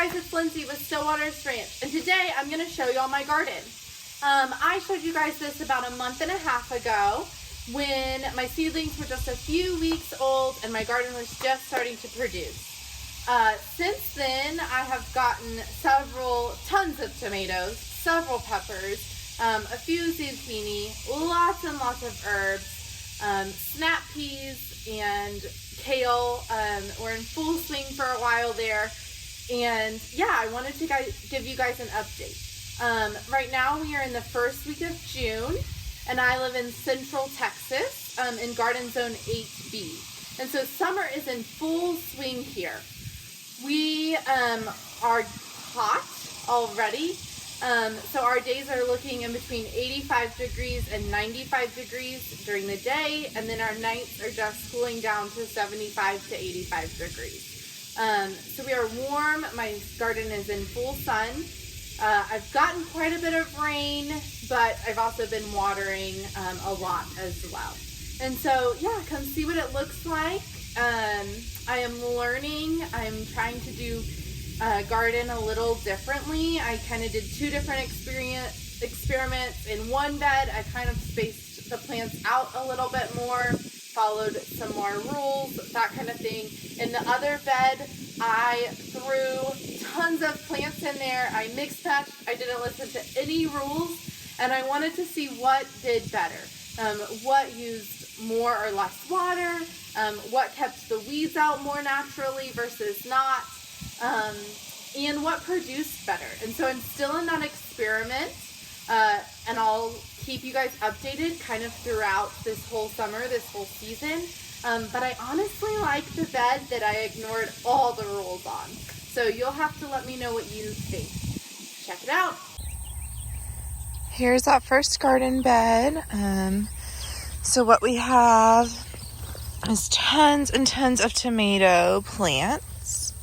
guys, it's Lindsay with StillWaters Ranch, and today I'm going to show you all my garden. I showed you guys this about a month and a half ago when my seedlings were just a few weeks old and my garden was just starting to produce. Since then, I have gotten tons of tomatoes, several peppers, a few zucchini, lots and lots of herbs, snap peas and kale were in full swing for a while there. And yeah, I wanted to give you guys an update. Right now we are in the first week of June, and I live in Central Texas in Garden Zone 8B. And so summer is in full swing here. We are hot already. So our days are looking in between 85 degrees and 95 degrees during the day, and then our nights are just cooling down to 75 to 85 degrees. So we are warm. My garden is in full sun. I've gotten quite a bit of rain, but I've also been watering a lot as well. And so yeah, come see what it looks like. I am learning. I'm trying to do garden a little differently. I kind of did two different experiments. In one bed, I kind of spaced the plants out a little bit more, followed some more rules, that kind of thing. In the other bed, I threw tons of plants in there. I mixed matched. I didn't listen to any rules, and I wanted to see what did better. What used more or less water, what kept the weeds out more naturally versus not, and what produced better. And so I'm still in that experiment, and I'll keep you guys updated kind of throughout this whole summer, this whole season. But I honestly like the bed that I ignored all the rules on. So you'll have to let me know what you think. Check it out. Here's that first garden bed. So what we have is tons and tons of tomato plants.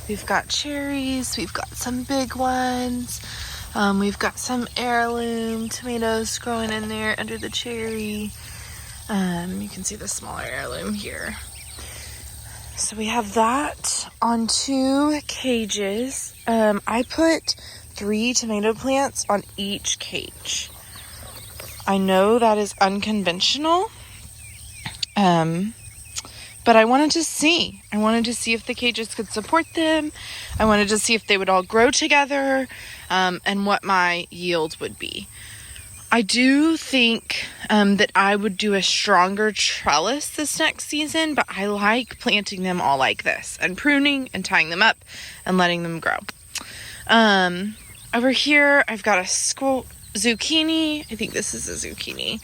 We've got cherries, we've got some big ones, we've got some heirloom tomatoes growing in there under the cherry. You can see the smaller heirloom here. So we have that on 2 cages. I put 3 tomato plants on each cage. I know that is unconventional, but I wanted to see. I wanted to see if the cages could support them. I wanted to see if they would all grow together, and what my yield would be. I do think that I would do a stronger trellis this next season, but I like planting them all like this and pruning and tying them up and letting them grow. Over here, I've got a zucchini. I think this is a zucchini.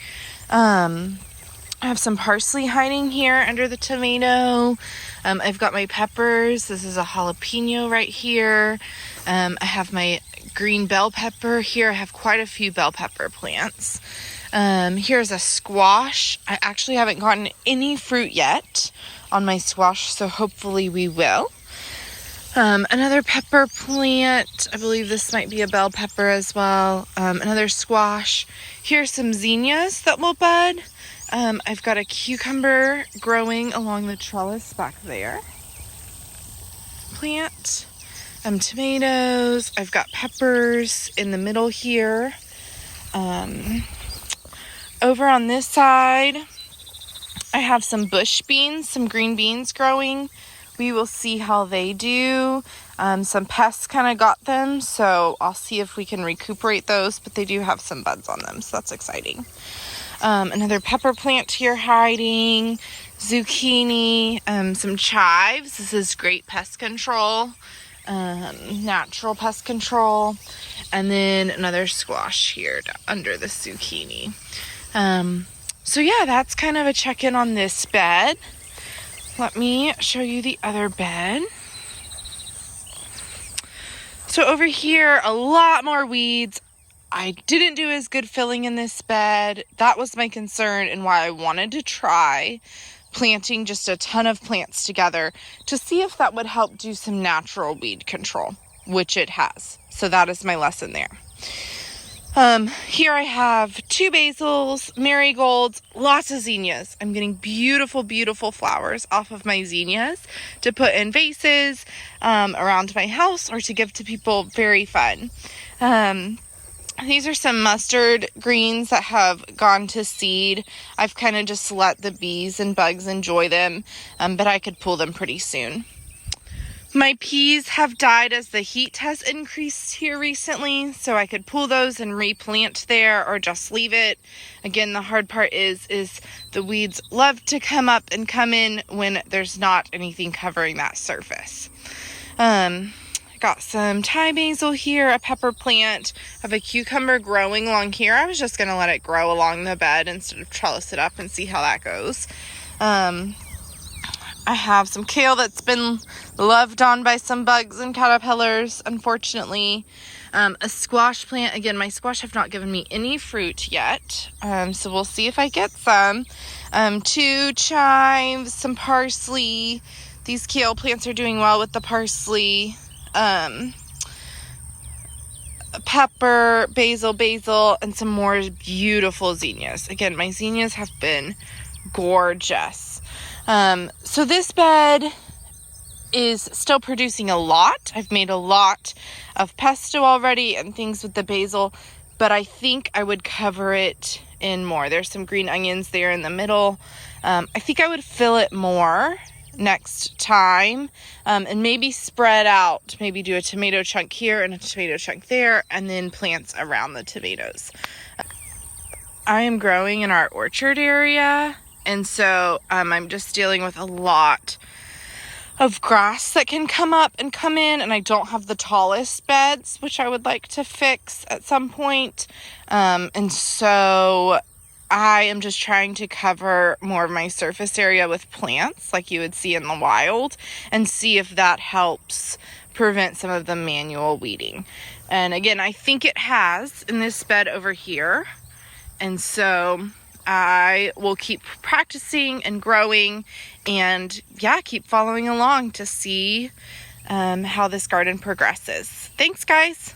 I have some parsley hiding here under the tomato. I've got my peppers. This is a jalapeno right here. I have my green bell pepper here. I have quite a few bell pepper plants. Here's a squash. I actually haven't gotten any fruit yet on my squash, so hopefully we will. Another pepper plant. I believe this might be a bell pepper as well. Another squash. Here's some zinnias that will bud. I've got a cucumber growing along the trellis back there. Plant. Tomatoes. I've got peppers in the middle here. Over on this side, I have some bush beans, some green beans growing. We will see how they do. Some pests kind of got them, so I'll see if we can recuperate those, but they do have some buds on them, so that's exciting. Another pepper plant here hiding, zucchini, some chives. This is great pest control, natural pest control, and then another squash here under the zucchini. So yeah, that's kind of a check-in on this bed. Let me show you the other bed. So over here, a lot more weeds. I didn't do as good filling in this bed. That was my concern and why I wanted to try planting just a ton of plants together to see if that would help do some natural weed control, which it has. So that is my lesson there. Here I have 2 basils, marigolds, lots of zinnias. I'm getting beautiful, beautiful flowers off of my zinnias to put in vases around my house or to give to people. Very fun. These are some mustard greens that have gone to seed. I've kind of just let the bees and bugs enjoy them, but I could pull them pretty soon. My peas have died as the heat has increased here recently, so I could pull those and replant there or just leave it. Again, the hard part is the weeds love to come up and come in when there's not anything covering that surface. I got some Thai basil here, a pepper plant. I have a cucumber growing along here. I was just going to let it grow along the bed instead of trellis it up and see how that goes. I have some kale that's been loved on by some bugs and caterpillars, unfortunately. A squash plant. Again, my squash have not given me any fruit yet, so we'll see if I get some. 2 chives, some parsley. These kale plants are doing well with the parsley. Pepper, basil, and some more beautiful zinnias. Again, my zinnias have been gorgeous. So this bed is still producing a lot. I've made a lot of pesto already and things with the basil, but I think I would cover it in more. There's some green onions there in the middle. I think I would fill it more next time, and maybe spread out, maybe do a tomato chunk here and a tomato chunk there, and then plants around the tomatoes. I am growing in our orchard area, and so I'm just dealing with a lot of grass that can come up and come in, and I don't have the tallest beds, which I would like to fix at some point. And so I am just trying to cover more of my surface area with plants like you would see in the wild and see if that helps prevent some of the manual weeding. And again, I think it has in this bed over here. And so I will keep practicing and growing and keep following along to see how this garden progresses. Thanks, guys.